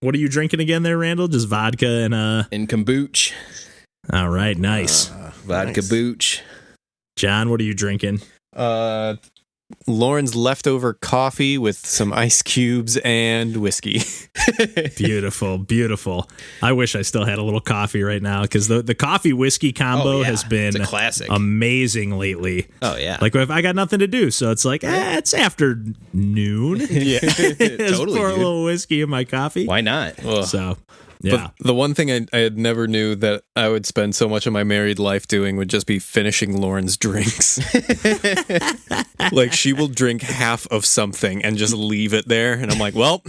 What are you drinking again there, Randall? Just vodka and kombucha. All right, nice. Vodka booch. John, what are you drinking? Lauren's leftover coffee with some ice cubes and whiskey. Beautiful, beautiful. I wish I still had a little coffee right now, because the coffee whiskey combo has been it's a classic. Amazing lately. Oh yeah, like if I got nothing to do, so it's like it's after noon. Yeah, totally. Pour a little whiskey in my coffee. Why not? So. Yeah. But the one thing I had never knew that I would spend so much of my married life doing would just be finishing Lauren's drinks. Like, she will drink half of something and just leave it there. And I'm like, well...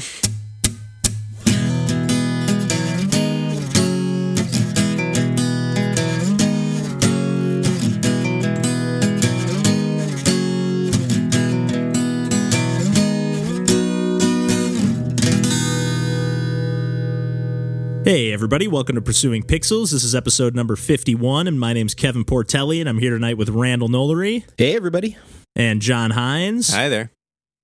Hey everybody, welcome to Pursuing Pixels. This is episode number 51, and my name's Kevin Portelli, and I'm here tonight with Randall Nolery. Hey everybody. And John Hines. Hi there.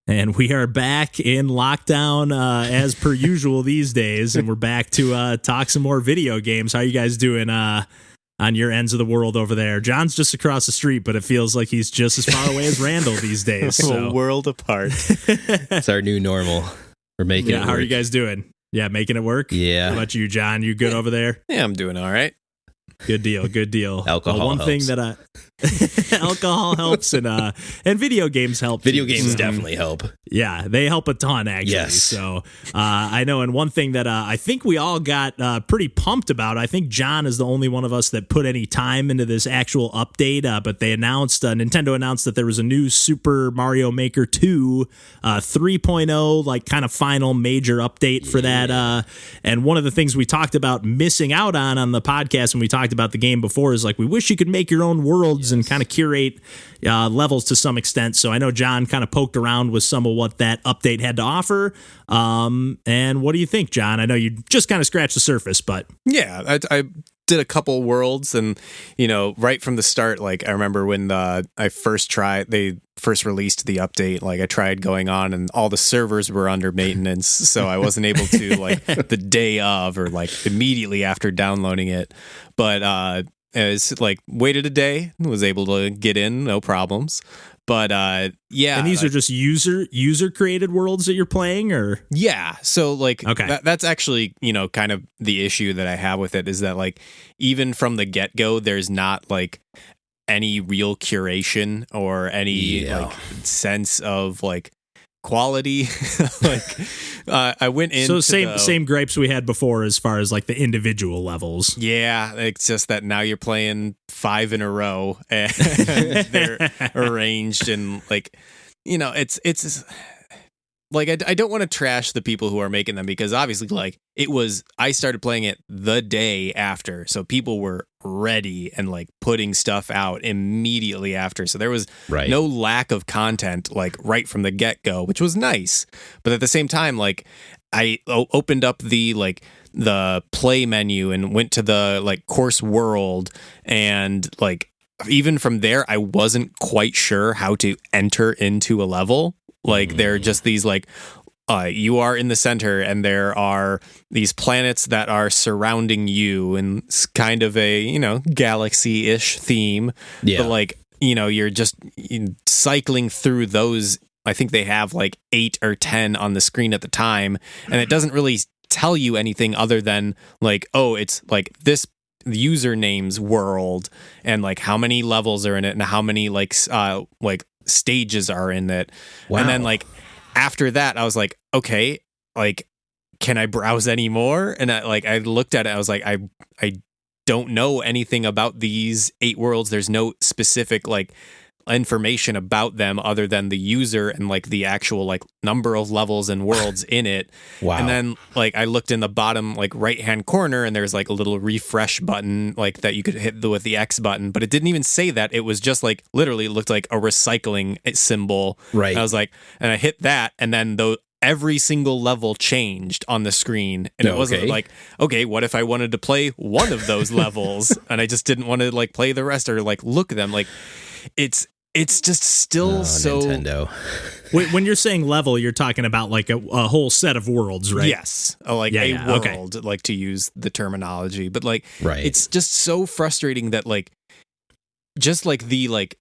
And we are back in lockdown as per usual these days, and we're back to talk some more video games. How are you guys doing on your ends of the world over there? John's just across the street, but it feels like he's just as far away as Randall these days. So. A world apart. It's our new normal. We're making it work. How are you guys doing? Yeah, making it work? Yeah. How about you, John? You good over there? Yeah, I'm doing all right. Good deal, good deal. Alcohol one helps. thing that alcohol helps, and video games help. Video too, games so. definitely help. Yeah, they help a ton, actually. Yes. So I know, and one thing that I think we all got pretty pumped about, I think John is the only one of us that put any time into this actual update, but they announced, Nintendo announced that there was a new Super Mario Maker 2 3.0, like kind of final major update for that. And one of the things we talked about missing out on the podcast when we talked about the game before is like, we wish you could make your own worlds and kind of curate levels to some extent. So I know John kind of poked around with some of what that update had to offer. And what do you think, John? I know you just kind of scratched the surface, but yeah, I did a couple worlds, and right from the start, like I remember when they first released the update, like I tried going on and all the servers were under maintenance, so I wasn't able to like the day of or like immediately after downloading it. But it's like waited a day, was able to get in, no problems. But yeah, and these are just user created worlds that you're playing, or yeah. So like, okay, that's actually kind of the issue that I have with it is that like even from the get go, there's not like any real curation or any like sense of like quality. Like I went in, so same gripes we had before as far as like the individual levels. Yeah, it's just that now you're playing 5 in a row and they're arranged and like it's like I don't want to trash the people who are making them, because obviously like I started playing it the day after, so people were ready and like putting stuff out immediately after, so there was no lack of content like right from the get-go, which was nice. But at the same time, like I opened up the play menu and went to the like course world, and like even from there I wasn't quite sure how to enter into a level. Like there are just these like you are in the center and there are these planets that are surrounding you, and it's kind of a galaxy-ish theme. Yeah. But like you're just cycling through those. I think they have like 8 or 10 on the screen at the time, and it doesn't really tell you anything other than like, oh, it's like this username's world and like how many levels are in it and how many like stages are in it. Wow. And then like after that I was like, okay, like can I browse anymore? And I looked at it, I was like, I don't know anything about these 8 worlds. There's no specific like information about them other than the user and like the actual like number of levels and worlds in it. Wow. And then like I looked in the bottom like right hand corner and there's like a little refresh button like that you could hit with the X button, but it didn't even say that. It was just like literally looked like a recycling symbol. Right. And I was like, and I hit that, and then every single level changed on the screen, and it wasn't like, okay, what if I wanted to play one of those levels and I just didn't want to like play the rest or like look at them? Like it's just still so Nintendo. When you're saying level, you're talking about like a whole set of worlds, right? Yes, world, okay. like to use the terminology, but like Right. it's just so frustrating that like just like the like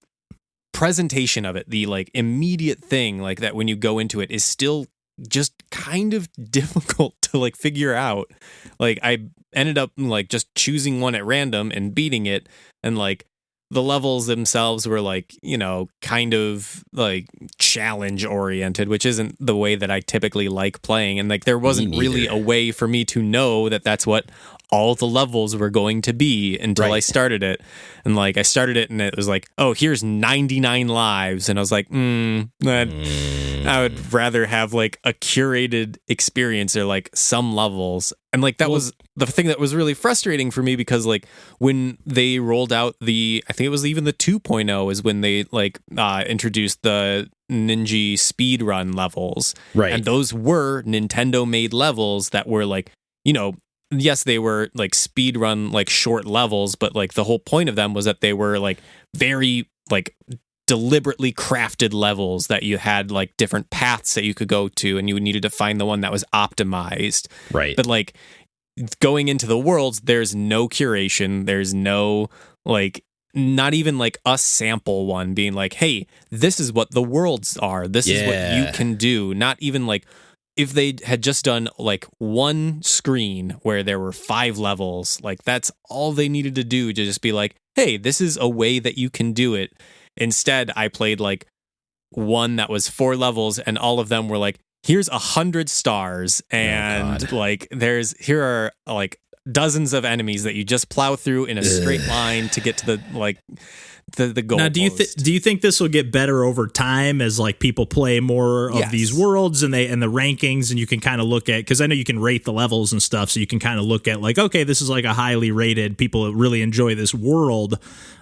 presentation of it, the like immediate thing like that when you go into it is still just kind of difficult to like figure out. Like I ended up like just choosing one at random and beating it, and like the levels themselves were like, you know, kind of like challenge oriented, which isn't the way that I typically like playing. And like there wasn't really a way for me to know that that's what all the levels were going to be until I started it. And like I started it and it was like, oh, here's 99 lives. And I was like, I would rather have like a curated experience or like some levels. And like that was the thing that was really frustrating for me, because like when they rolled out I think it was even the 2.0 is when they like introduced the Ninja speedrun levels. Right. And those were Nintendo made levels that were like, you know, yes, they were like speedrun, like short levels, but like the whole point of them was that they were like very like deliberately crafted levels that you had like different paths that you could go to, and you needed to find the one that was optimized. Right. But like going into the worlds, there's no curation. There's no like, not even like a sample one being like, hey, this is what the worlds are. This is what you can do. Not even like, if they had just done like one screen where there were 5 levels, like that's all they needed to do to just be like, hey, this is a way that you can do it. Instead, I played like one that was 4 levels, and all of them were like, here's 100 stars, and like here are like dozens of enemies that you just plow through in a straight line to get to the like the goal. Now, do you think this will get better over time as like people play more of these worlds and the rankings, and you can kind of look at, because I know you can rate the levels and stuff, so you can kind of look at like, okay, this is like a highly rated, people really enjoy this world.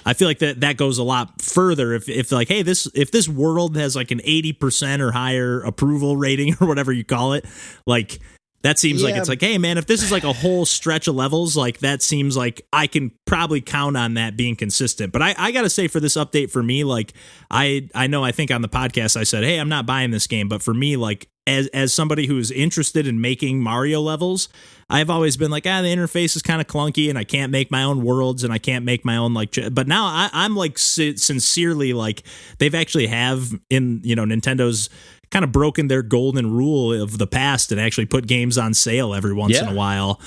I feel like that goes a lot further if like, hey, if this world has like an 80% or higher approval rating or whatever you call it, like that seems like it's like, hey, man, if this is like a whole stretch of levels, like that seems like I can probably count on that being consistent. But I got to say, for this update, for me, like I know I think on the podcast I said, hey, I'm not buying this game. But for me, like as somebody who is interested in making Mario levels, I've always been like, the interface is kind of clunky and I can't make my own worlds and I can't make my own like. But now I'm like sincerely like they've actually have in, you know, Nintendo's kind of broken their golden rule of the past and actually put games on sale every once in a while,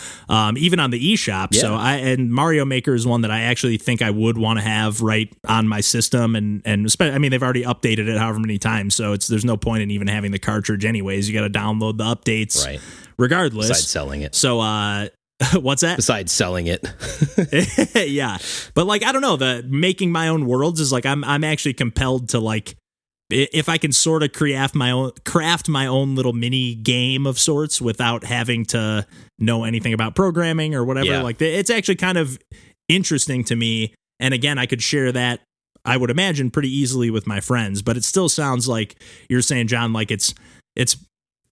even on the eShop. So and Mario Maker is one that I actually think I would want to have right on my system, and I mean, they've already updated it however many times, so there's no point in even having the cartridge anyways. You got to download the updates regardless. Besides selling it. So what's that? Besides selling it. Yeah. But like, I don't know, the making my own worlds is like, I'm actually compelled to like, if I can sort of craft my own little mini game of sorts without having to know anything about programming or whatever, like it's actually kind of interesting to me. And again, I could share that, I would imagine, pretty easily with my friends, but it still sounds like you're saying, John, like it's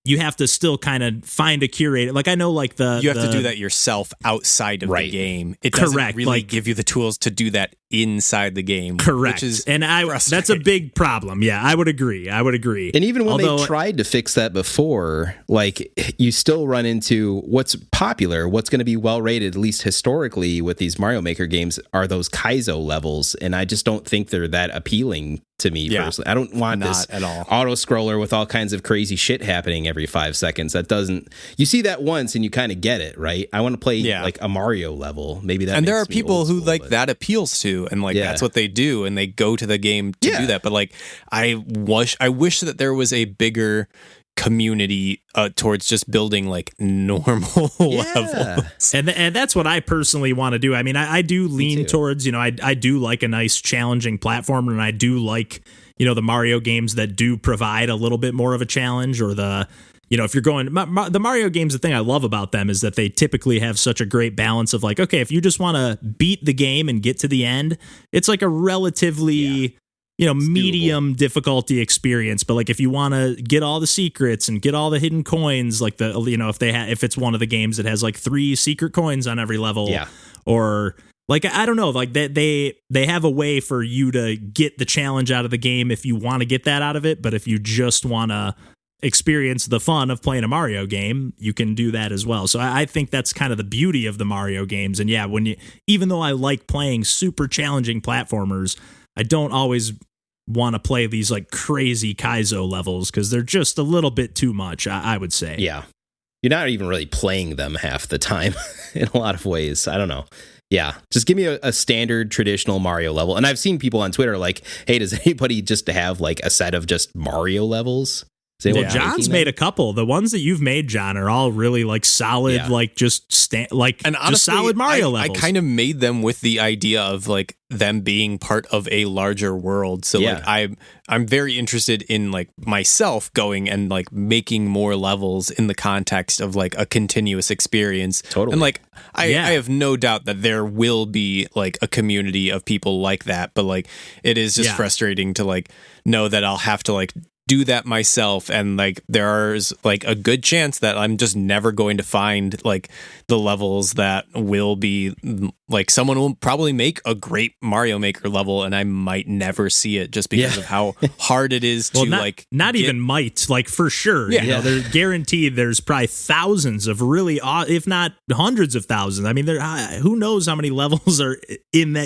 you have to still kind of find a curator. Like I know, like you have to do that yourself outside of the game. It doesn't really like, give you the tools to do that inside the game. Correct. Which is and that's a big problem. Yeah, I would agree. And even when they tried to fix that before, like you still run into what's popular, what's going to be well rated, at least historically, with these Mario Maker games are those Kaizo levels, and I just don't think they're that appealing to me personally. I don't want this at all auto scroller with all kinds of crazy shit happening every 5 seconds. That doesn't. You see that once and you kind of get it, right? I want to play like a Mario level. Maybe that. And there are people who like that appeals to, and like that's what they do, and they go to the game to do that. But like, I wish that there was a bigger community towards just building like normal levels, and that's what I personally want to do. I mean, I do lean towards, you know, I do like a nice challenging platformer, and I do like, you know, the Mario games that do provide a little bit more of a challenge, or the, you know, if you're going the Mario games, the thing I love about them is that they typically have such a great balance of like, okay, if you just want to beat the game and get to the end, it's like a relatively you know, medium difficulty experience. But like if you want to get all the secrets and get all the hidden coins, like the, you know, if it's one of the games that has like 3 secret coins on every level, or Like, I don't know, like they have a way for you to get the challenge out of the game if you want to get that out of it. But if you just want to experience the fun of playing a Mario game, you can do that as well. So I think that's kind of the beauty of the Mario games. And yeah, even though I like playing super challenging platformers, I don't always want to play these like crazy Kaizo levels because they're just a little bit too much, I would say. Yeah. You're not even really playing them half the time in a lot of ways. I don't know. Yeah, just give me a standard traditional Mario level. And I've seen people on Twitter like, hey, does anybody just have like a set of just Mario levels? Well, John's made a couple. The ones that you've made, John, are all really like solid, like just and honestly, just solid Mario levels. I kind of made them with the idea of like them being part of a larger world. So like I'm very interested in like myself going and like making more levels in the context of like a continuous experience. Totally. And like I have no doubt that there will be like a community of people like that, but like it is just frustrating to like know that I'll have to like do that myself, and like there's like a good chance that I'm just never going to find like the levels that will be like someone will probably make a great Mario Maker level and I might never see it just because of how hard it is to even might, like for sure. You know, they're guaranteed there's probably thousands of really if not hundreds of thousands. I mean, who knows how many levels are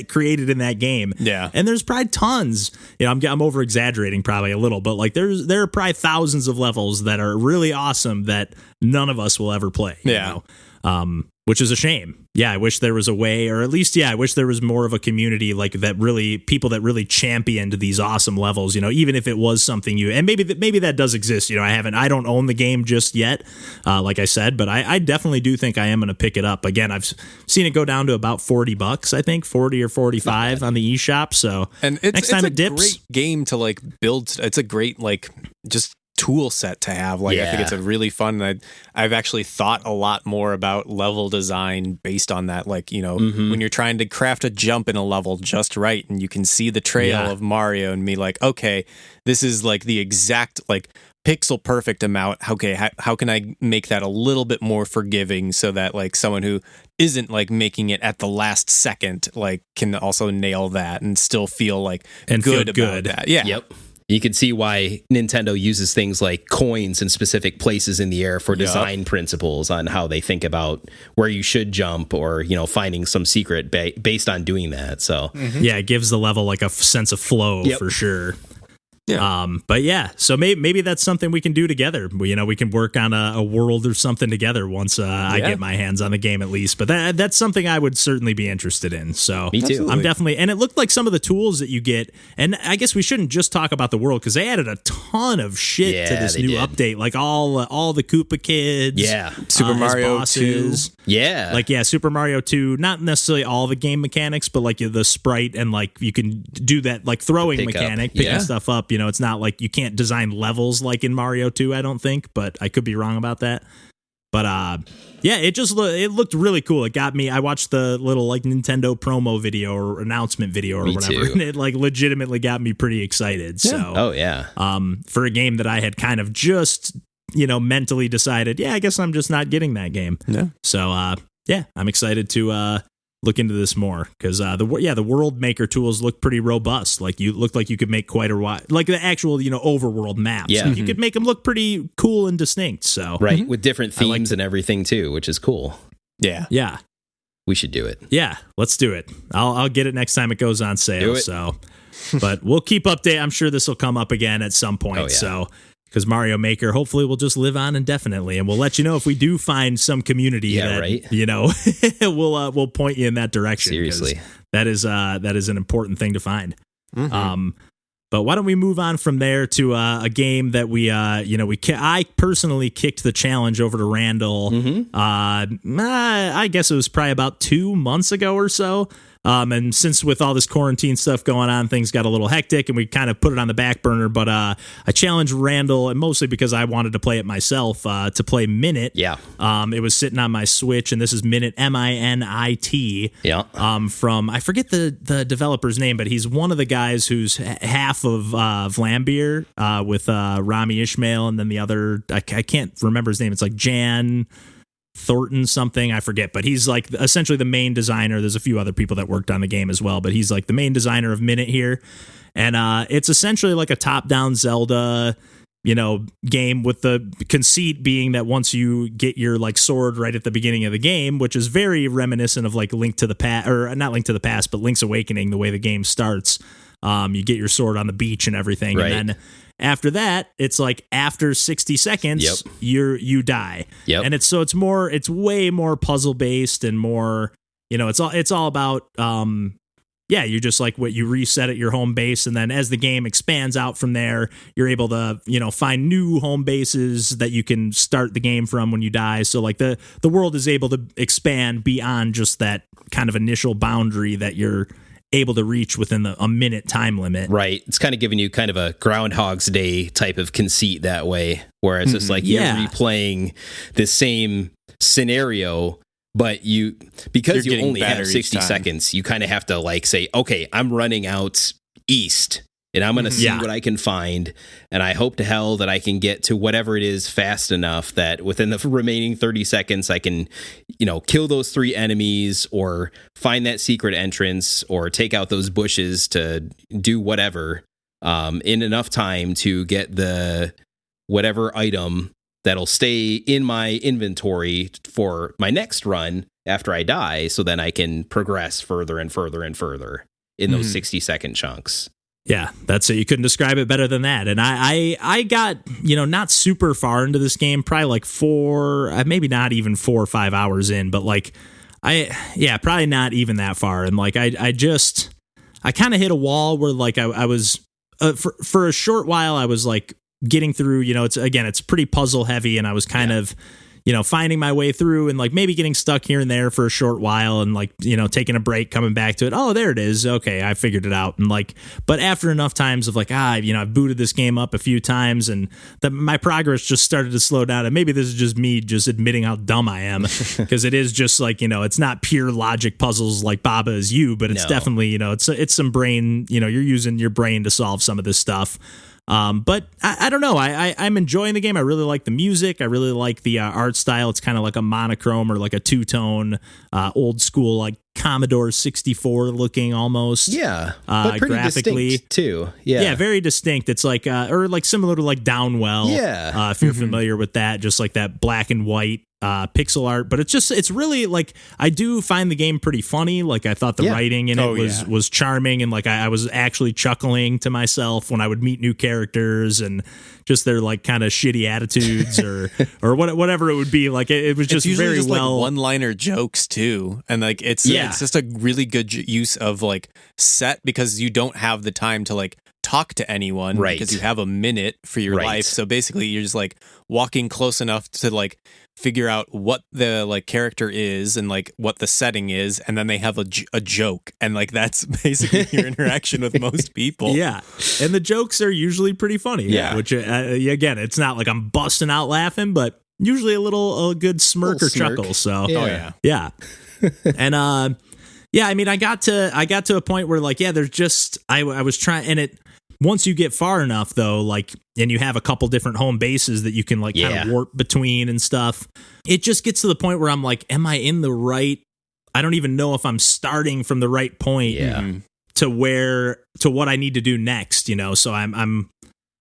created in that game. Yeah. And there's probably tons. You know, I'm over exaggerating probably a little, but like there are probably thousands of levels that are really awesome that none of us will ever play. You know? Which is a shame. Yeah, I wish there was a way, or at least, I wish there was more of a community like that. Really, people that really championed these awesome levels. You know, even if it was something and maybe that does exist. You know, I don't own the game just yet, like I said, but I definitely do think I am going to pick it up again. I've seen it go down to about $40, I think, 40 or 45 on the eShop. So, and next time it dips, great game to like build. It's a great like just tool set to have. Like I think it's a really fun. I've actually thought a lot more about level design based on that. Like, you know, when you're trying to craft a jump in a level just right and you can see the trail of Mario and me like, okay, this is like the exact like pixel perfect amount. Okay, how can I make that a little bit more forgiving so that like someone who isn't like making it at the last second like can also nail that and still feel like and good about that. Yeah. Yep. You can see why Nintendo uses things like coins in specific places in the air for design principles on how they think about where you should jump or, you know, finding some secret based on doing that. So, yeah, it gives the level like a sense of flow for sure. Yeah. But yeah, so maybe that's something we can do together. You know, we can work on a world or something together once I get my hands on the game at least. But that's something I would certainly be interested in. So me too. Absolutely. I'm definitely, and it looked like some of the tools that you get, and I guess we shouldn't just talk about the world because they added a ton of shit to this new update, like all the Koopa kids, Super Mario 2, like Super Mario 2. Not necessarily all the game mechanics, but like the sprite and like you can do that like throwing mechanic, picking stuff up. You know, it's not like you can't design levels like in Mario 2, I don't think, but I could be wrong about that. But it looked really cool. It got me. I watched the little like Nintendo promo video or announcement video or whatever, and it like legitimately got me pretty excited. So, for a game that I had kind of just, you know, mentally decided, I guess I'm just not getting that game. Yeah. So, I'm excited to look into this more because the World Maker tools look pretty robust. Like you looked like you could make quite a lot, like the actual, you know, overworld maps. Yeah, you could make them look pretty cool and distinct. So with different themes and everything too, which is cool. Yeah, we should do it. Yeah, let's do it. I'll get it next time it goes on sale. So, but we'll keep update. I'm sure this will come up again at some point. So. Because Mario Maker hopefully will just live on indefinitely, and we'll let you know if we do find some community that you know we'll point you in that direction. Seriously, that is an important thing to find. But why don't we move on from there to a game that I personally kicked the challenge over to Randall. I guess it was probably about 2 months ago or so. And since with all this quarantine stuff going on, things got a little hectic and we kind of put it on the back burner. But I challenged Randall, and mostly because I wanted to play it myself, to play Minit. Yeah. It was sitting on my Switch, and this is Minit, Minit. Yeah. From, I forget the developer's name, but he's one of the guys who's half of Vlambeer with Rami Ishmael, and then the other, I can't remember his name. It's like Jan Thornton something, I forget, but he's like essentially the main designer. There's a few other people that worked on the game as well, but he's like the main designer of Minit here. And it's essentially like a top-down Zelda, game, with the conceit being that once you get your like sword right at the beginning of the game, which is very reminiscent of like Link to the Past, or not Link to the Past, but Link's Awakening, the way the game starts. You get your sword on the beach and everything, right. And then after that, it's like after 60 seconds, you die. Yep. And it's way more puzzle based and more, it's all about, you just like what you reset at your home base. And then as the game expands out from there, you're able to, find new home bases that you can start the game from when you die. So like the world is able to expand beyond just that kind of initial boundary that you're able to reach within a minute time limit. Right. It's kind of giving you kind of a Groundhog's Day type of conceit that way, where it's just like you're replaying the same scenario, but because you only have 60 seconds, you kind of have to like say, okay, I'm running out east and I'm going to see what I can find. And I hope to hell that I can get to whatever it is fast enough that within the remaining 30 seconds, I can, kill those 3 enemies or find that secret entrance or take out those bushes to do whatever in enough time to get the whatever item that'll stay in my inventory for my next run after I die. So then I can progress further and further and further in those 60-second chunks. Yeah, that's it. You couldn't describe it better than that. And I got, not super far into this game, probably like maybe not even 4 or 5 hours in, but like probably not even that far. And like, I kind of hit a wall where like I was, for a short while, I was like getting through, it's pretty puzzle heavy. And I was kind of, finding my way through and like maybe getting stuck here and there for a short while and like, taking a break, coming back to it. Oh, there it is. Okay, I figured it out. And like, but after enough times of like, I've booted this game up a few times and my progress just started to slow down. And maybe this is just me just admitting how dumb I am, because it is just like, it's not pure logic puzzles like Baba Is You, but it's definitely, it's some brain, you're using your brain to solve some of this stuff. But I don't know. I'm enjoying the game. I really like the music. I really like the art style. It's kind of like a monochrome or like a two-tone, old school, like Commodore 64 looking almost. Yeah, but pretty graphically distinct too. Yeah, very distinct. It's like or like similar to like Downwell. Yeah, if you're familiar with that, just like that black and white pixel art. But it's really like, I do find the game pretty funny. Like I thought the writing in it was charming, and like I was actually chuckling to myself when I would meet new characters and just their like kind of shitty attitudes or whatever it would be. Like it was just very just well like one-liner jokes too, and like it's just a really good use of like set, because you don't have the time to like talk to anyone, right? Because you have a minute for your life. So basically you're just like walking close enough to like figure out what the like character is and like what the setting is, and then they have a joke, and like that's basically your interaction with most people. Yeah, and the jokes are usually pretty funny. Yeah, which again, it's not like I'm busting out laughing, but usually a good smirk or chuckle. So yeah. And I mean, I got to a point where like, there's just I was trying, and it, once you get far enough though, like, and you have a couple different home bases that you can like kind of warp between and stuff, it just gets to the point where I'm like, am I in the right? I don't even know if I'm starting from the right point to what I need to do next, So I'm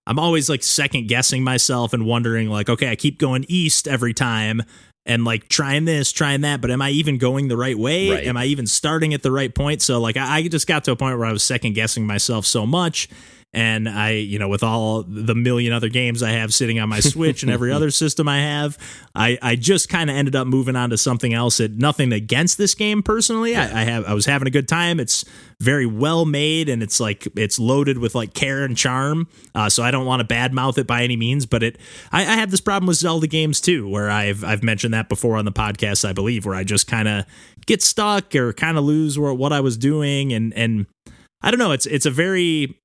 always like second guessing myself and wondering like, okay, I keep going east every time and like trying this, trying that, but am I even going the right way? Right. Am I even starting at the right point? So like I just got to a point where I was second guessing myself so much. And I, with all the million other games I have sitting on my Switch and every other system I have, I just kind of ended up moving on to something else. Nothing against this game personally. I was having a good time. It's very well made, and it's like it's loaded with like care and charm. So I don't want to badmouth it by any means, but I have this problem with Zelda games too, where I've mentioned that before on the podcast, I believe, where I just kind of get stuck or kind of lose what I was doing, and I don't know. It's a very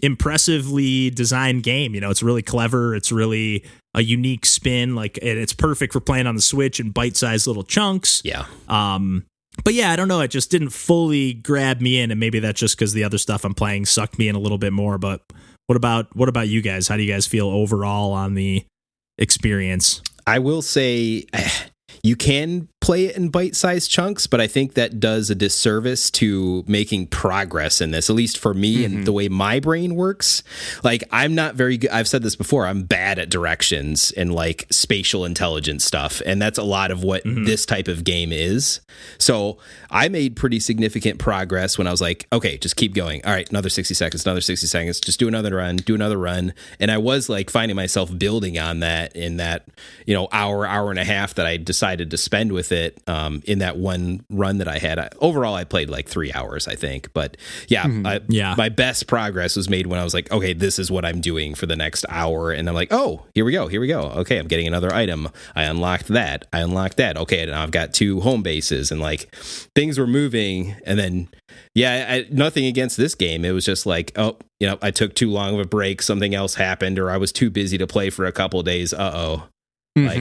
impressively designed game. It's really clever. It's really a unique spin. Like, and it's perfect for playing on the Switch in bite-sized little chunks. Yeah. But yeah, I don't know. It just didn't fully grab me in, and maybe that's just because the other stuff I'm playing sucked me in a little bit more. But what about you guys? How do you guys feel overall on the experience? I will say, you can play it in bite-sized chunks, but I think that does a disservice to making progress in this, at least for me and the way my brain works. Like, I'm not very good. I've said this before. I'm bad at directions and like spatial intelligence stuff. And that's a lot of what this type of game is. So I made pretty significant progress when I was like, okay, just keep going. All right, another 60 seconds, just do another run. And I was like finding myself building on that in that, hour and a half that I decided to spend with it in that one run that I had. Overall, I played like 3 hours, I think. But my best progress was made when I was like, okay, this is what I'm doing for the next hour. And I'm like, oh, here we go. Okay, I'm getting another item. I unlocked that. Okay, now I've got 2 home bases, and like things were moving. And then, nothing against this game. It was just like, oh, I took too long of a break. Something else happened, or I was too busy to play for a couple of days. Like,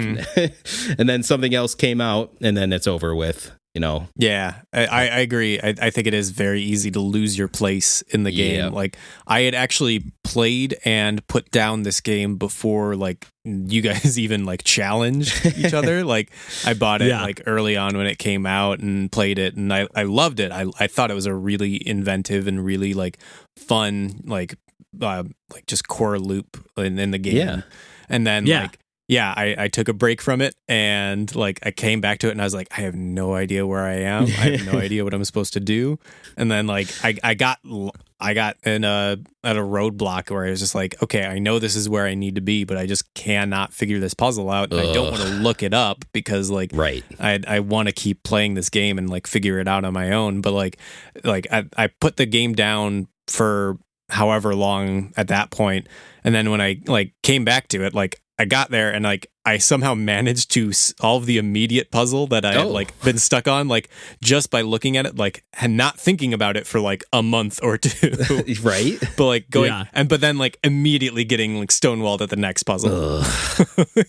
and then something else came out, and then it's over with. Yeah, I agree. I think it is very easy to lose your place in the game. Like, I had actually played and put down this game before like you guys even like challenged each other. Like, I bought it like early on when it came out and played it, and I loved it. I thought it was a really inventive and really like fun like just core loop in the game. And then I took a break from it, and like I came back to it, and I was like, I have no idea where I am. I have no idea what I'm supposed to do. And then like I got in at a roadblock where I was just like, okay, I know this is where I need to be, but I just cannot figure this puzzle out. And I don't want to look it up because like I want to keep playing this game and like figure it out on my own. But like I put the game down for however long at that point, and then when I like came back to it, like I got there and like I somehow managed to solve the immediate puzzle that I had like been stuck on, like just by looking at it, like and not thinking about it for like a month or 2. Right. But like going but then like immediately getting like stonewalled at the next puzzle.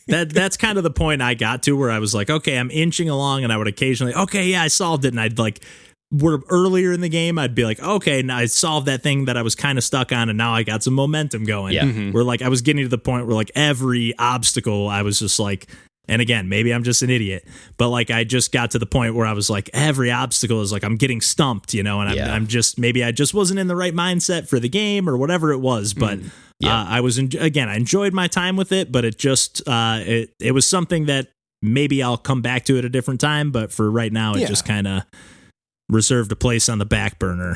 That's kind of the point I got to where I was like, okay, I'm inching along, and I would occasionally, I solved it, and I'd like where earlier in the game I'd be like, okay, now I solved that thing that I was kind of stuck on, and now I got some momentum going. Where like I was getting to the point where like every obstacle I was just like, and again, maybe I'm just an idiot, but like I just got to the point where I was like, every obstacle is like I'm getting stumped, and I'm just, maybe I just wasn't in the right mindset for the game or whatever it was, but I was I enjoyed my time with it, but it just it was something that maybe I'll come back to at a different time, but for right now it just kind of reserved a place on the back burner.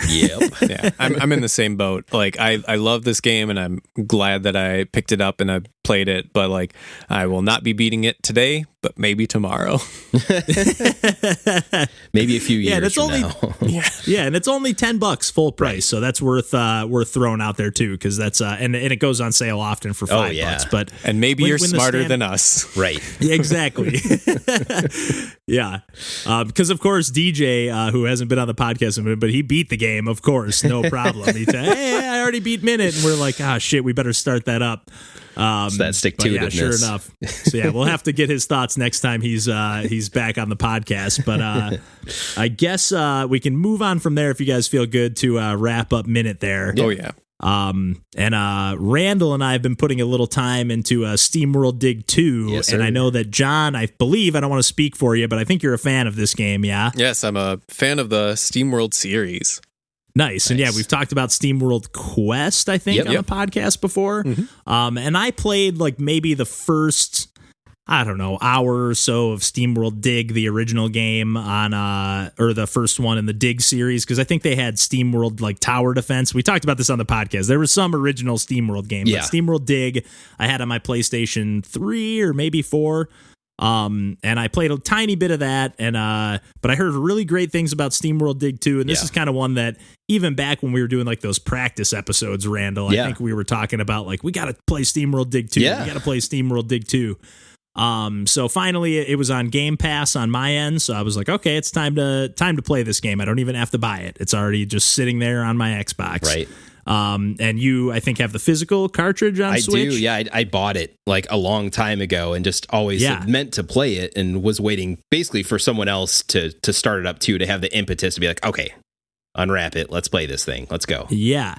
I'm in the same boat. Like I love this game, and I'm glad that I picked it up and I played it, but like I will not be beating it today, but maybe tomorrow. Maybe a few years and it's from only, now. And it's only $10 full price, so that's worth throwing out there too, because that's and it goes on sale often for $5. But and maybe you're smarter than us, right? Exactly. Because of course DJ, who hasn't been on the podcast, but he beat the game, of course, no problem. He said, "Hey, I already beat Minit," and we're like, shit, we better start that up. So that stick-to-itiveness. Sure enough. So we'll have to get his thoughts next time he's back on the podcast. But I guess we can move on from there if you guys feel good to wrap up Minit there. Oh yeah. And Randall and I have been putting a little time into SteamWorld Dig 2. Yes, and I know that John, I believe, I don't want to speak for you, but I think you're a fan of this game, yeah? Yes, I'm a fan of the SteamWorld series. Nice. And we've talked about SteamWorld Quest, I think, on the podcast before. And I played like maybe the first, I don't know, hour or so of SteamWorld Dig, the original game on, or the first one in the Dig series, because I think they had SteamWorld like Tower Defense. We talked about this on the podcast. There was some original SteamWorld game, but SteamWorld Dig I had on my PlayStation 3 or maybe 4. And I played a tiny bit of that, and but I heard really great things about SteamWorld Dig 2, and this is kind of one that even back when we were doing like those practice episodes, Randall, I think we were talking about like, we got to play SteamWorld Dig 2. We got to play SteamWorld Dig 2. So finally it was on Game Pass on my end, so I was like, okay, it's time to play this game. I don't even have to buy it. It's already just sitting there on my Xbox. Right. And you, I think, have the physical cartridge on Switch? I do, yeah. I bought it like a long time ago and just always meant to play it and was waiting basically for someone else to start it up too, to have the impetus to be like, okay, unwrap it. Let's play this thing. Let's go. Yeah.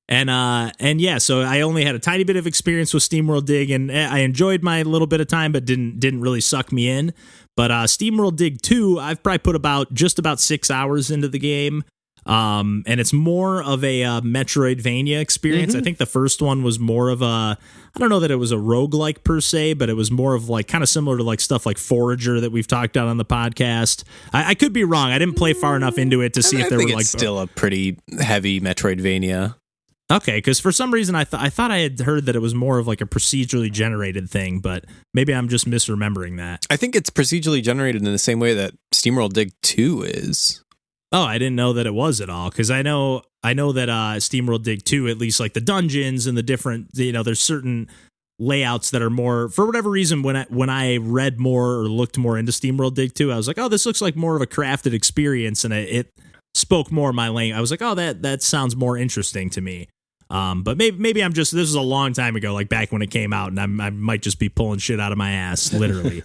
And yeah, so I only had a tiny bit of experience with SteamWorld Dig, and I enjoyed my little bit of time, but didn't really suck me in. But SteamWorld Dig 2, I've probably put just about 6 hours into the game. And it's more of a Metroidvania experience. I think the first one was more of I don't know that it was a roguelike per se, but it was more of like kind of similar to like stuff like Forager that we've talked about on the podcast. I could be wrong. I didn't play far enough into it to see if there were like still a pretty heavy Metroidvania. Okay, because for some reason I thought I had heard that it was more of like a procedurally generated thing, but maybe I'm just misremembering that. I think it's procedurally generated in the same way that SteamWorld Dig 2 is. Oh, I didn't know that it was at all, because I know that SteamWorld Dig 2, at least like the dungeons and the different, there's certain layouts that are more, for whatever reason, when I read more or looked more into SteamWorld Dig 2, I was like, oh, this looks like more of a crafted experience, and it spoke more my language. I was like, oh, that sounds more interesting to me. But maybe I'm just, this was a long time ago, like back when it came out, and I might just be pulling shit out of my ass, literally.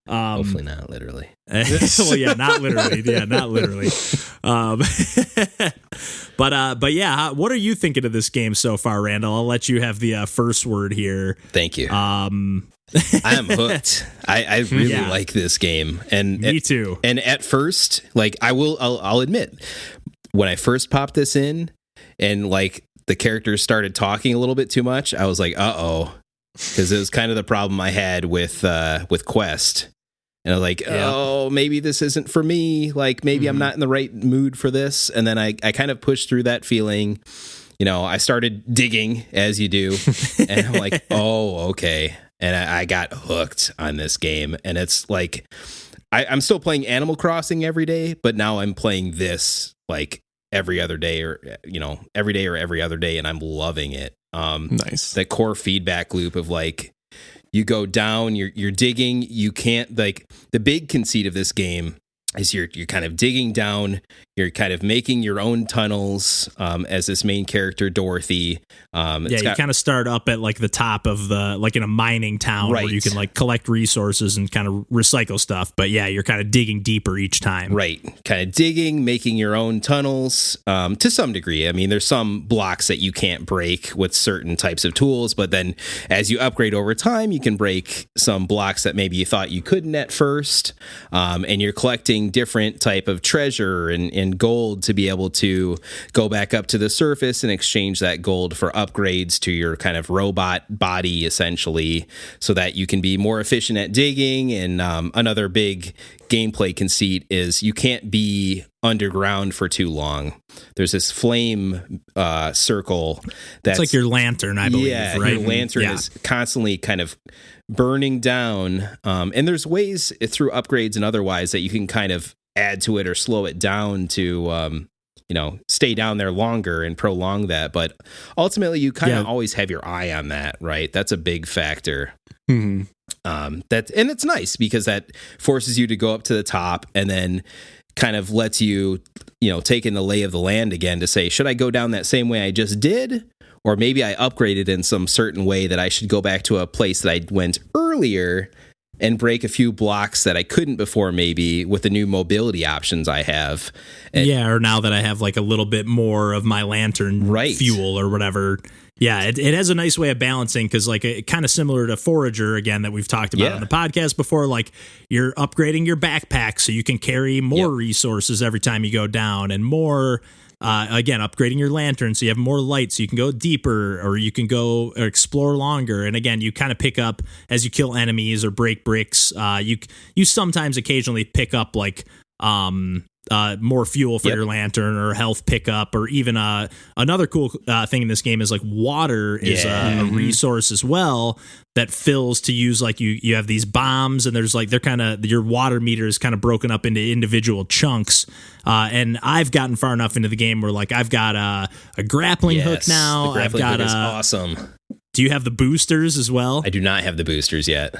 Hopefully not literally. Well, yeah, not literally. Yeah, not literally. But yeah, what are you thinking of this game so far, Randall? I'll let you have the first word here. Thank you. I'm hooked. I really like this game, and me too. And at first, like I'll admit, when I first popped this in, and like the characters started talking a little bit too much, I was like, uh-oh, because it was kind of the problem I had with Quest. And I was like, oh, maybe this isn't for me. Like, maybe I'm not in the right mood for this. And then I kind of pushed through that feeling. I started digging, as you do. And I'm like, oh, okay. And I got hooked on this game. And it's like, I'm still playing Animal Crossing every day, but now I'm playing this like every other day or, every day or every other day. And I'm loving it. Nice. That core feedback loop of like, you go down, you're digging, you can't, like, the big conceit of this game is you're kind of digging down, you're kind of making your own tunnels as this main character, Dorothy. You kind of start up at like the top of like in a mining town where you can like collect resources and kind of recycle stuff. But yeah, you're kind of digging deeper each time. Right. Kind of digging, making your own tunnels to some degree. I mean, there's some blocks that you can't break with certain types of tools, but then as you upgrade over time, you can break some blocks that maybe you thought you couldn't at first. And you're collecting different type of treasure and gold to be able to go back up to the surface and exchange that gold for upgrades to your kind of robot body, essentially, so that you can be more efficient at digging. And another big gameplay conceit is you can't be underground for too long. There's this flame circle that's like your lantern, I believe. Yeah, right? Your lantern is constantly kind of burning down. And there's ways through upgrades and otherwise that you can kind of add to it or slow it down to stay down there longer and prolong that. But ultimately, you kind of always have your eye on that, right? That's a big factor. Mm-hmm. And it's nice because that forces you to go up to the top and then kind of lets you, take in the lay of the land again to say, should I go down that same way I just did? Or maybe I upgraded in some certain way that I should go back to a place that I went earlier and break a few blocks that I couldn't before, maybe with the new mobility options I have. Or now that I have like a little bit more of my lantern fuel or whatever. Yeah, it has a nice way of balancing because like it kind of similar to Forager, again, that we've talked about on the podcast before. Like you're upgrading your backpack so you can carry more resources every time you go down and more. Again, upgrading your lantern so you have more light so you can go deeper or you can go explore longer. And again, you kind of pick up as you kill enemies or break bricks. You sometimes occasionally pick up like more fuel for your lantern or health pickup, or even another cool thing in this game is like water is a resource as well that fills to use. Like you have these bombs and there's like they're kind of your water meter is kind of broken up into individual chunks. And I've gotten far enough into the game where like I've got a grappling hook now. The grappling hook is awesome. Do you have the boosters as well? I do not have the boosters yet.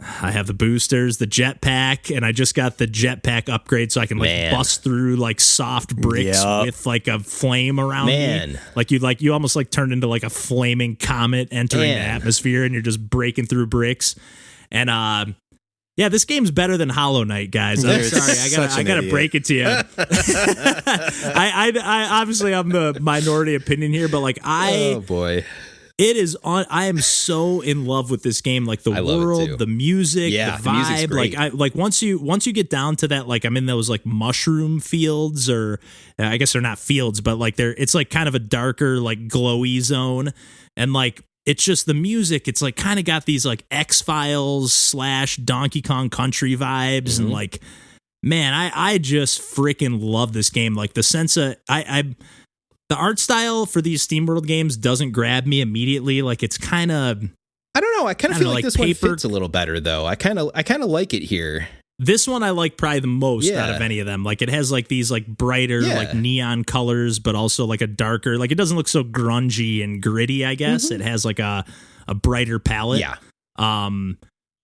I have the boosters, the jetpack, and I just got the jetpack upgrade so I can bust through like soft bricks with like a flame around me. Like you almost like turned into like a flaming comet entering the atmosphere, and you're just breaking through bricks. And Yeah, this game's better than Hollow Knight, guys. I'm sorry, I gotta break it to you. I obviously I'm the minority opinion here, but like oh boy, it is on. I am so in love with this game, like the world, the music, the vibe. Like once you get down to that, like I'm in those like mushroom fields, or I guess they're not fields, but like it's like kind of a darker, like glowy zone, and like. It's just the music. It's like kind of got these like X-Files / Donkey Kong Country vibes. And like, man, I just freaking love this game. Like the sense of, the art style for these SteamWorld games doesn't grab me immediately. Like it's kind of, I don't know. I kind of feel like this paper. one fits a little better though. I kind of like it here. This one I like probably the most out of any of them. Like it has like these like brighter like neon colors, but also like a darker, like it doesn't look so grungy and gritty, I guess. It has like a brighter palette. Yeah.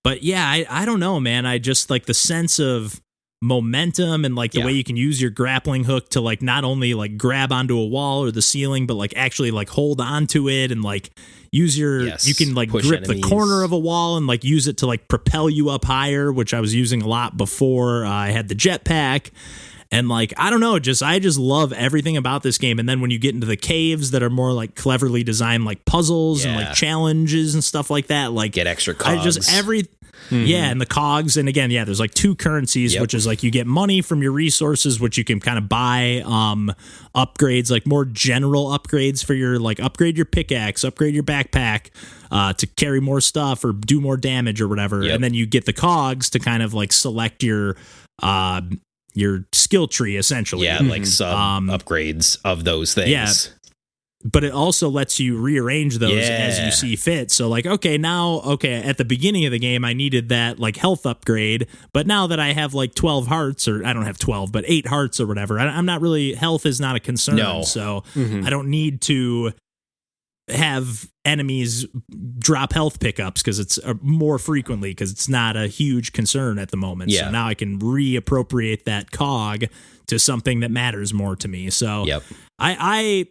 But yeah, I don't know, man. I just like the sense of momentum and like the way you can use your grappling hook to like not only like grab onto a wall or the ceiling, but like actually like hold onto it and like use your you can like grip the corner of a wall and like use it to like propel you up higher, which I was using a lot before I had the jetpack. And like I don't know, I just love everything about this game. And then when you get into the caves that are more like cleverly designed like puzzles and like challenges and stuff like that, like get extra cogs. And the cogs, and again, there's like 2 currencies, which is like you get money from your resources, which you can kind of buy upgrades, like more general upgrades for your like upgrade your pickaxe, upgrade your backpack to carry more stuff or do more damage or whatever. And then you get the cogs to kind of like select your skill tree essentially. Like sub upgrades of those things. Yeah. But it also lets you rearrange those as you see fit. So like, at the beginning of the game, I needed that like health upgrade. But now that I have like 12 hearts, or I don't have 12, but 8 hearts or whatever, I'm not really, health is not a concern. No. So I don't need to have enemies drop health pickups because it's more frequently, because it's not a huge concern at the moment. So now I can reappropriate that cog to something that matters more to me. So I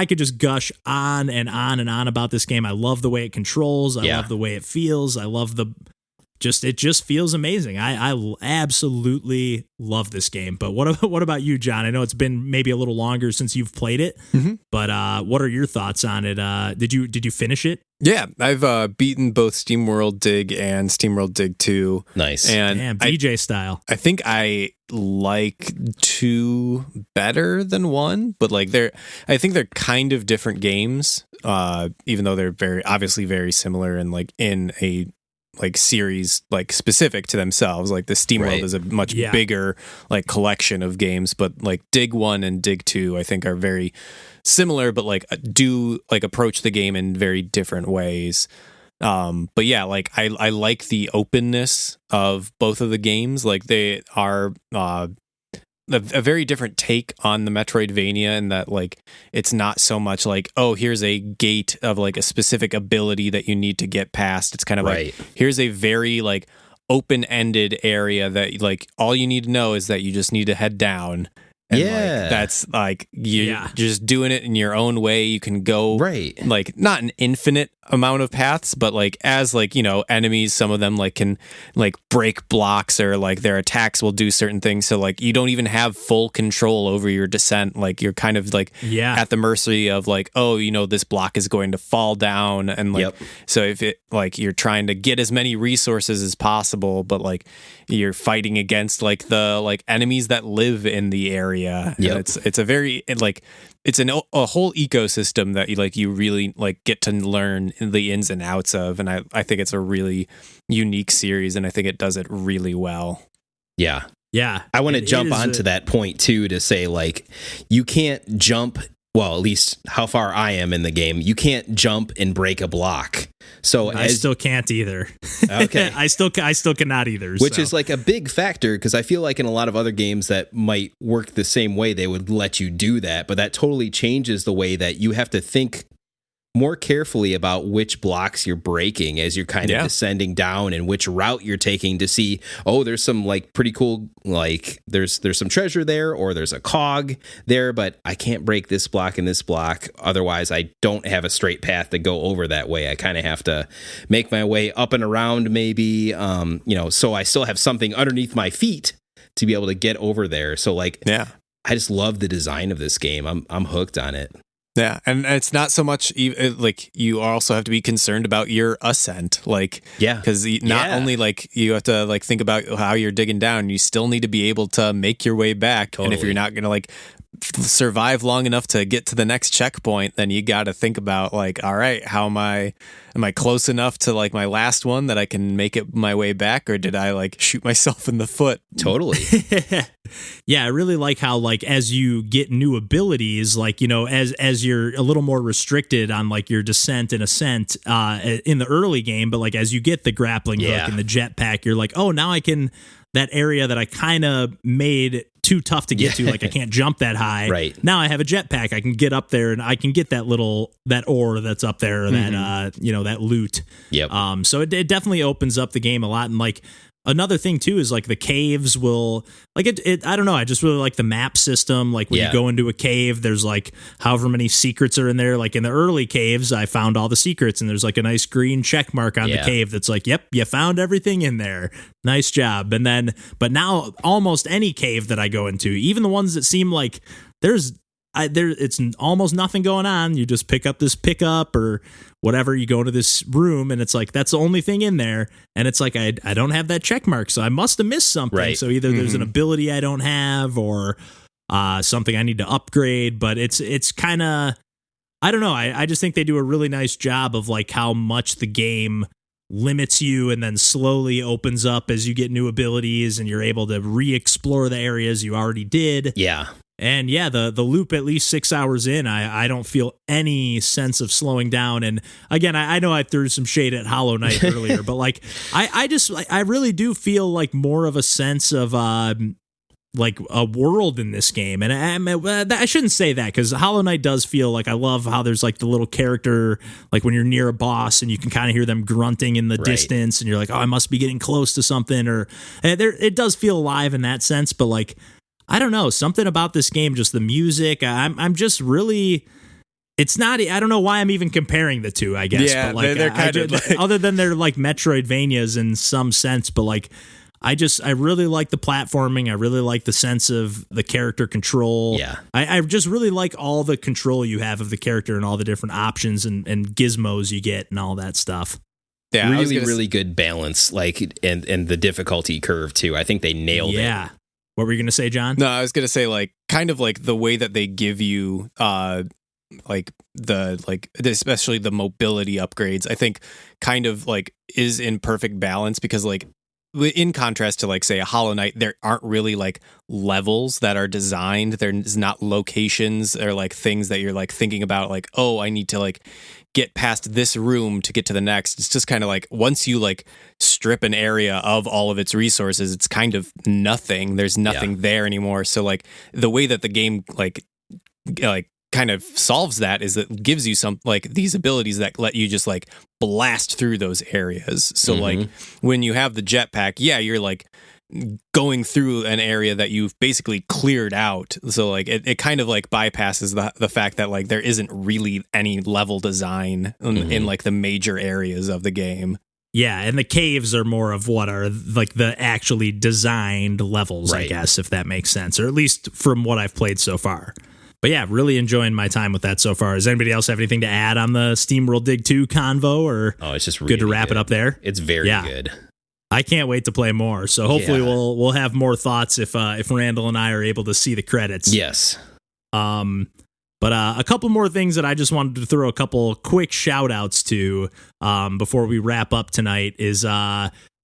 could just gush on and on and on about this game. I love the way it controls. I love the way it feels. I love it just feels amazing. I absolutely love this game. But what about you, John? I know it's been maybe a little longer since you've played it, but what are your thoughts on it? Did you finish it? Yeah, I've beaten both SteamWorld Dig and SteamWorld Dig 2. Nice. And DJ style. I think I like 2 better than 1, but like I think they're kind of different games, even though they're very similar and like in a like series like specific to themselves. Like the SteamWorld is a much bigger like collection of games, but like Dig 1 and Dig 2 I think are very similar, but like do like approach the game in very different ways. But yeah, like I like the openness of both of the games. Like they are a very different take on the Metroidvania, in that like it's not so much like, oh, here's a gate of like a specific ability that you need to get past. It's kind of like, here's a very like open-ended area that like all you need to know is that you just need to head down. And like, that's like you're just doing it in your own way. You can go like not an infinite amount of paths, but like as like, you know, enemies, some of them like can like break blocks, or like their attacks will do certain things. So like you don't even have full control over your descent. Like you're kind of like at the mercy of like, oh, you know, this block is going to fall down, and like so if it like you're trying to get as many resources as possible, but like you're fighting against like the like enemies that live in the area. And it's a very like it's a whole ecosystem that you really like get to learn the ins and outs of, and I think it's a really unique series, and I think it does it really well. Yeah. I want to jump onto that point too, to say like you can't jump. Well, at least how far I am in the game, you can't jump and break a block. So I still can't either. Okay. I still cannot either. Which is like a big factor, because I feel like in a lot of other games that might work the same way, they would let you do that. But that totally changes the way that you have to think more carefully about which blocks you're breaking as you're kind of descending down, and which route you're taking to see, oh, there's some like pretty cool, like there's some treasure there, or there's a cog there, but I can't break this block and this block. Otherwise, I don't have a straight path to go over that way. I kind of have to make my way up and around maybe, so I still have something underneath my feet to be able to get over there. So like, I just love the design of this game. I'm hooked on it. Yeah, and it's not so much like you also have to be concerned about your ascent, like because not only like you have to like think about how you're digging down, you still need to be able to make your way back. Totally. And if you're not gonna like survive long enough to get to the next checkpoint, then you got to think about like, all right, how am I close enough to like my last one that I can make it my way back, or did I like shoot myself in the foot? Totally. Yeah, I really like how like as you get new abilities, like, as you're a little more restricted on like your descent and ascent in the early game, but like as you get the grappling hook and the jetpack, you're like, oh, now I can, that area that I kind of made too tough to get to, like I can't jump that high. Right. Now I have a jetpack. I can get up there and I can get that ore that's up there, or that that loot. Yep. So it definitely opens up the game a lot. And like another thing too is like the caves will like it I don't know, I just really like the map system. Like when you go into a cave, there's like however many secrets are in there. Like in the early caves, I found all the secrets, and there's like a nice green check mark on the cave that's like, yep, you found everything in there. Nice job. And then, but now almost any cave that I go into, even the ones that seem like it's almost nothing going on, you just pick up this pickup or whatever, you go into this room and it's like that's the only thing in there, and it's like I don't have that check mark, so I must have missed something. Right. So either there's an ability I don't have, or something I need to upgrade. But it's kind of, I don't know, I just think they do a really nice job of like how much the game limits you and then slowly opens up as you get new abilities and you're able to re-explore the areas you already did. Yeah. And the loop, at least 6 hours in, I don't feel any sense of slowing down. And again, I know I threw some shade at Hollow Knight earlier, but like I really do feel like more of a sense of like a world in this game. And I shouldn't say that, because Hollow Knight does feel like, I love how there's like the little character, like when you're near a boss and you can kind of hear them grunting in the distance, and you're like, oh, I must be getting close to something, or it does feel alive in that sense. But like, I don't know, something about this game, just the music, I'm just really, it's not, I don't know why I'm even comparing the two, I guess. Yeah, but like, they're kind of like, other than they're like Metroidvanias in some sense, but like, I really like the platforming. I really like the sense of the character control. Yeah. I just really like all the control you have of the character and all the different options and gizmos you get and all that stuff. Yeah, really good balance, like, and the difficulty curve too. I think they nailed it. Yeah. What were you going to say, John? No, I was going to say like kind of like the way that they give you especially the mobility upgrades, I think kind of like is in perfect balance, because like in contrast to like say a Hollow Knight, there aren't really like levels that are designed. There's not locations or like things that you're like thinking about like, oh, I need to like get past this room to get to the next. It's just kind of like once you like strip an area of all of its resources, it's kind of nothing. There's nothing there anymore. So like the way that the game like kind of solves that is that it gives you some like these abilities that let you just like blast through those areas. So like when you have the jetpack, you're like going through an area that you've basically cleared out. So like it kind of like bypasses the fact that like there isn't really any level design in like the major areas of the game. Yeah, and the caves are more of what are like the actually designed levels, I guess, if that makes sense, or at least from what I've played so far. But yeah, really enjoying my time with that so far. Does anybody else have anything to add on the SteamWorld Dig 2 convo, or it's just really good to wrap it up there? It's very good. I can't wait to play more. So hopefully we'll have more thoughts if Randall and I are able to see the credits. Yes. But a couple more things that I just wanted to throw a couple quick shout outs to before we wrap up tonight is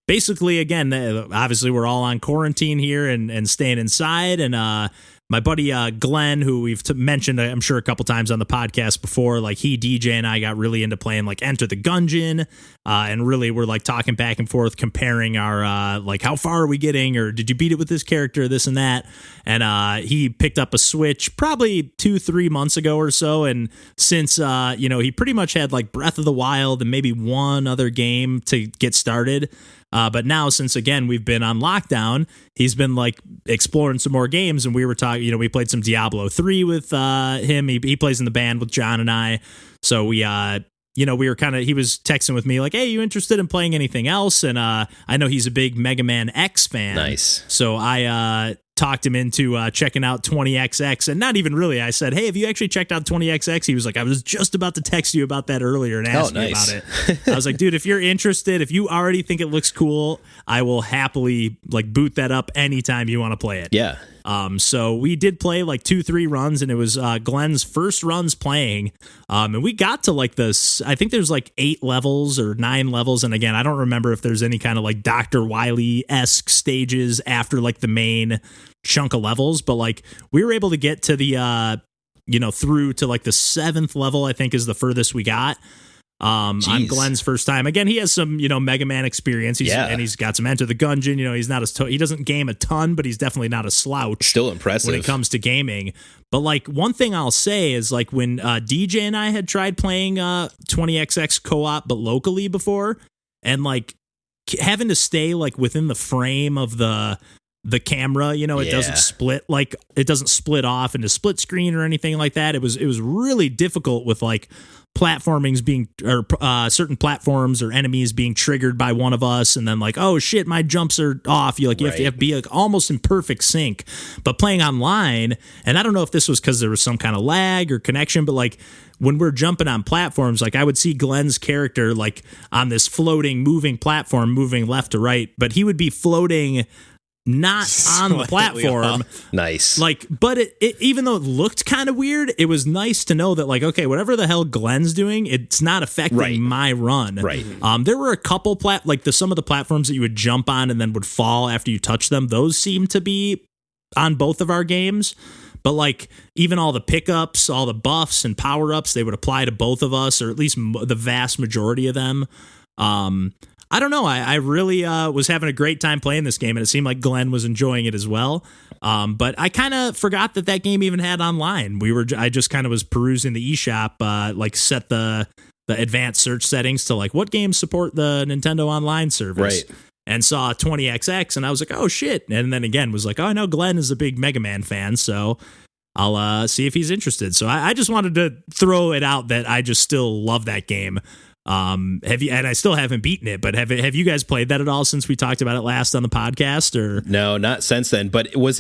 basically, again, obviously we're all on quarantine here and staying inside. And my buddy Glenn, who we've mentioned, I'm sure, a couple times on the podcast before, like he, DJ, and I got really into playing like Enter the Gungeon, and really we're like talking back and forth, comparing our like how far are we getting, or did you beat it with this character, this and that. And he picked up a Switch probably 2-3 months ago or so, and since he pretty much had like Breath of the Wild and maybe one other game to get started. But now, since, again, we've been on lockdown, he's been like exploring some more games, and we were talking, we played some Diablo 3 with him. He plays in the band with John and I. So we were he was texting with me like, hey, you interested in playing anything else? And I know he's a big Mega Man X fan. Nice. So I talked him into checking out 20XX, and not even really. I said, hey, have you actually checked out 20XX? He was like, I was just about to text you about that earlier and ask you about it. I was like, dude, if you're interested, if you already think it looks cool, I will happily like boot that up anytime you want to play it. Yeah. So we did play like 2-3 runs, and it was Glenn's first runs playing. And we got to like I think there's like 8 levels or 9 levels. And again, I don't remember if there's any kind of like Dr. Wily-esque stages after like the main chunk of levels, but like we were able to get to the, through to like the 7th level, I think is the furthest we got. On Glenn's first time. Again, he has some, Mega Man experience. And he's got some Enter the Gungeon. He's not he doesn't game a ton, but he's definitely not a slouch. Still impressive when it comes to gaming. But like one thing I'll say is like when DJ and I had tried playing 20XX co-op, but locally before, and like having to stay like within the frame of the camera, it doesn't split off into split screen or anything like that. It was really difficult with like platformings being, or certain platforms or enemies being triggered by one of us, and then like, oh shit, my jumps are off. You have to be like almost in perfect sync. But playing online, and I don't know if this was because there was some kind of lag or connection, but like when we're jumping on platforms, like I would see Glenn's character like on this floating, moving platform, moving left to right, but he would be floating not on the platform. Nice. Like, but it even though it looked kind of weird, it was nice to know that like, okay, whatever the hell Glenn's doing, it's not affecting my run. Right. There were a couple some of the platforms that you would jump on and then would fall after you touch them. Those seemed to be on both of our games. But like even all the pickups, all the buffs and power ups, they would apply to both of us, or at least the vast majority of them. I don't know. I really was having a great time playing this game, and it seemed like Glenn was enjoying it as well. But I kind of forgot that game even had online. I just kind of was perusing the eShop, like set the advanced search settings to like what games support the Nintendo Online service. Right. And saw 20XX, and I was like, oh shit. And then again was like, oh, I know Glenn is a big Mega Man fan, so I'll see if he's interested. So I just wanted to throw it out that I just still love that game. Have you? And I still haven't beaten it, but have you guys played that at all since we talked about it last on the podcast? Or no, not since then. But it was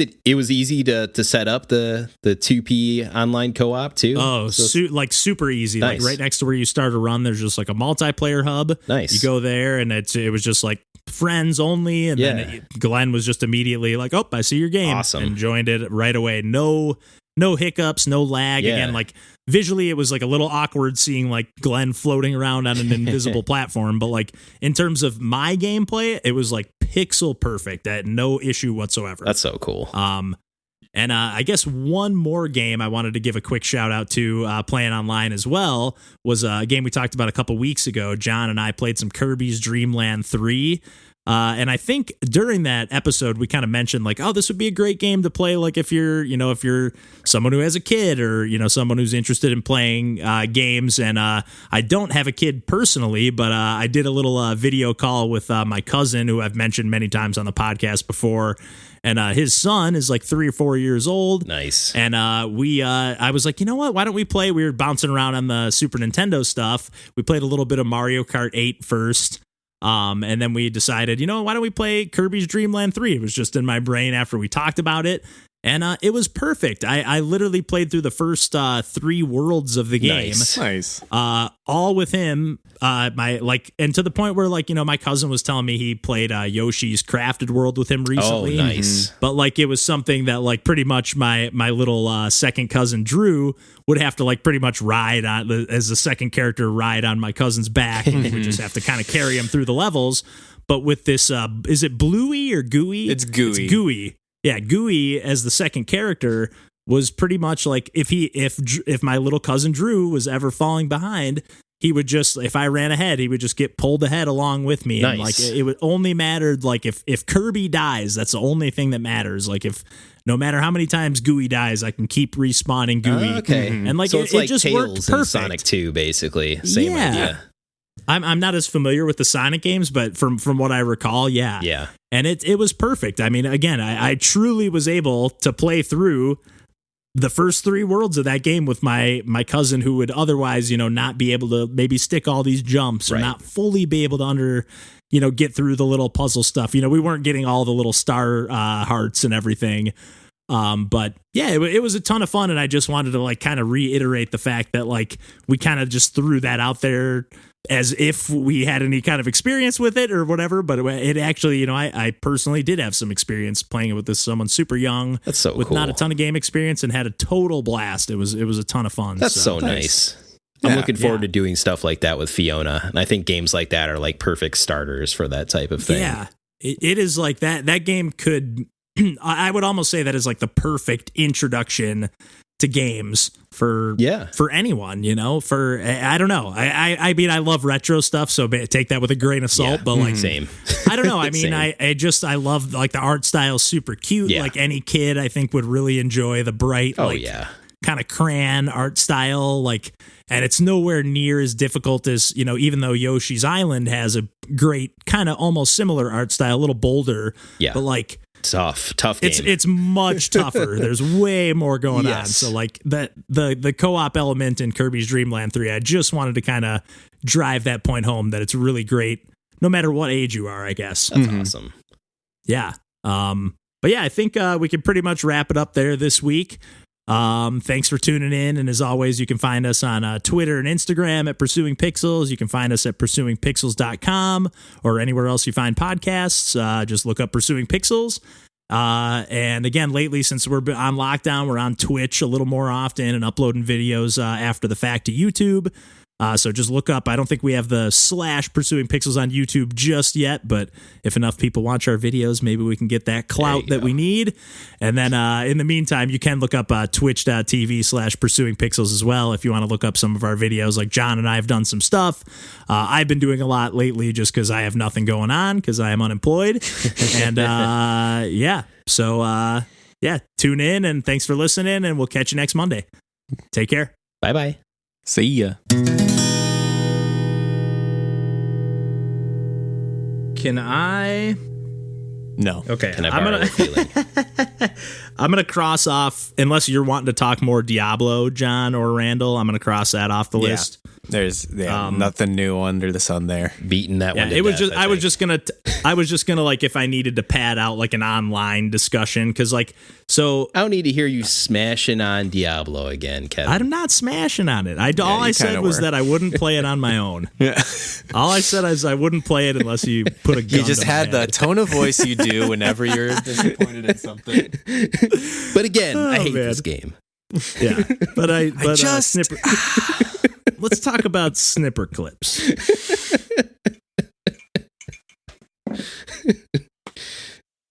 easy to set up the 2P online co-op too. Oh, super easy. Nice. Like right next to where you start a run, there's just like a multiplayer hub. Nice. You go there, and it was just like friends only, and then Glenn was just immediately like, "Oh, I see your game," awesome, and joined it right away. No hiccups, no lag. Again, like visually, it was like a little awkward seeing like Glenn floating around on an invisible platform, but like in terms of my gameplay, it was like pixel perfect. I had no issue whatsoever. That's so cool. And I guess one more game I wanted to give a quick shout out to playing online as well was a game we talked about a couple weeks ago. John and I played some Kirby's Dream Land 3. And I think during that episode, we kind of mentioned like, oh, this would be a great game to play. Like if you're someone who has a kid or, someone who's interested in playing games. And I don't have a kid personally, but I did a little video call with my cousin, who I've mentioned many times on the podcast before. And his son is like 3 or 4 years old. Nice. And I was like, you know what? Why don't we play? We were bouncing around on the Super Nintendo stuff. We played a little bit of Mario Kart 8 first. And then we decided, why don't we play Kirby's Dream Land 3? It was just in my brain after we talked about it. And it was perfect. I literally played through the first 3 worlds of the game. Nice. All with him. And to the point where my cousin was telling me he played Yoshi's Crafted World with him recently. Oh, nice. But it was something that pretty much my little second cousin Drew would have to pretty much ride on as the second character, ride on my cousin's back. And we would just have to kind of carry him through the levels. but with this, is it Bluey or Gooey? It's Gooey. It's Gooey. Yeah, Gooey as the second character was pretty much like if my little cousin Drew was ever falling behind, he would just, if I ran ahead, he would just get pulled ahead along with me. Nice. And like it would only mattered like if Kirby dies, that's the only thing that matters. Like if no matter how many times Gooey dies, I can keep respawning Gooey. Okay. And like so it's it like just Tails worked in perfect. Sonic 2, basically. Same Yeah. idea. I'm not as familiar with the Sonic games, but from what I recall, yeah. Yeah. And it was perfect. I mean, again, I truly was able to play through the first 3 worlds of that game with my cousin, who would otherwise, not be able to maybe stick all these jumps or not fully be able to get through the little puzzle stuff. We weren't getting all the little star hearts and everything. But yeah, it was a ton of fun. And I just wanted to like kind of reiterate the fact that like we kind of just threw that out there as if we had any kind of experience with it or whatever. But it actually, I personally did have some experience playing it with someone super young. That's so with cool. not a ton of game experience, and had a total blast. It was a ton of fun. That's so nice. I'm looking forward to doing stuff like that with Fiona. And I think games like that are like perfect starters for that type of thing. Yeah, it is like that. That game could, I would almost say that is like the perfect introduction to games for anyone, for, I don't know. I mean, I love retro stuff, so take that with a grain of salt, but like, same. I don't know. I mean, I love like the art style, super cute. Yeah. Like any kid, I think would really enjoy the bright, kind of crayon art style. Like, and it's nowhere near as difficult as, even though Yoshi's Island has a great kind of almost similar art style, a little bolder, but like, tough game. It's much tougher. There's way more going on. So like the co-op element in Kirby's Dream Land 3, I just wanted to kind of drive that point home that it's really great no matter what age you are, I guess. That's awesome. Yeah. But yeah, I think we can pretty much wrap it up there this week. Thanks for tuning in, and as always, you can find us on Twitter and Instagram at Pursuing Pixels. You can find us at pursuingpixels.com or anywhere else you find podcasts. Just look up Pursuing Pixels. And again, lately, since we're on lockdown, we're on Twitch a little more often and uploading videos after the fact to YouTube. So just look up. I don't think we have the / Pursuing Pixels on YouTube just yet, but if enough people watch our videos, maybe we can get that clout that we need. And then in the meantime, you can look up twitch.tv / Pursuing Pixels as well if you want to look up some of our videos. Like John and I have done some stuff. I've been doing a lot lately just because I have nothing going on because I am unemployed. And so tune in, and thanks for listening, and we'll catch you next Monday. Take care. Bye-bye. See ya. Can I? No. Okay. Can I borrow a feeling? I'm gonna cross off, unless you're wanting to talk more Diablo, John or Randall. I'm gonna cross that off the list. There's nothing new under the sun there. Beating that one. It was just I was just gonna like if I needed to pad out like an online discussion, because like so I don't need to hear you smashing on Diablo again, Kevin. I'm not smashing on it. All I said was that I wouldn't play it on my own. Yeah. All I said is I wouldn't play it unless you put a gun. You just had the tone of voice you do whenever you're disappointed in something. But again, I hate this game. Yeah, but Snipper. Let's talk about Snipper clips.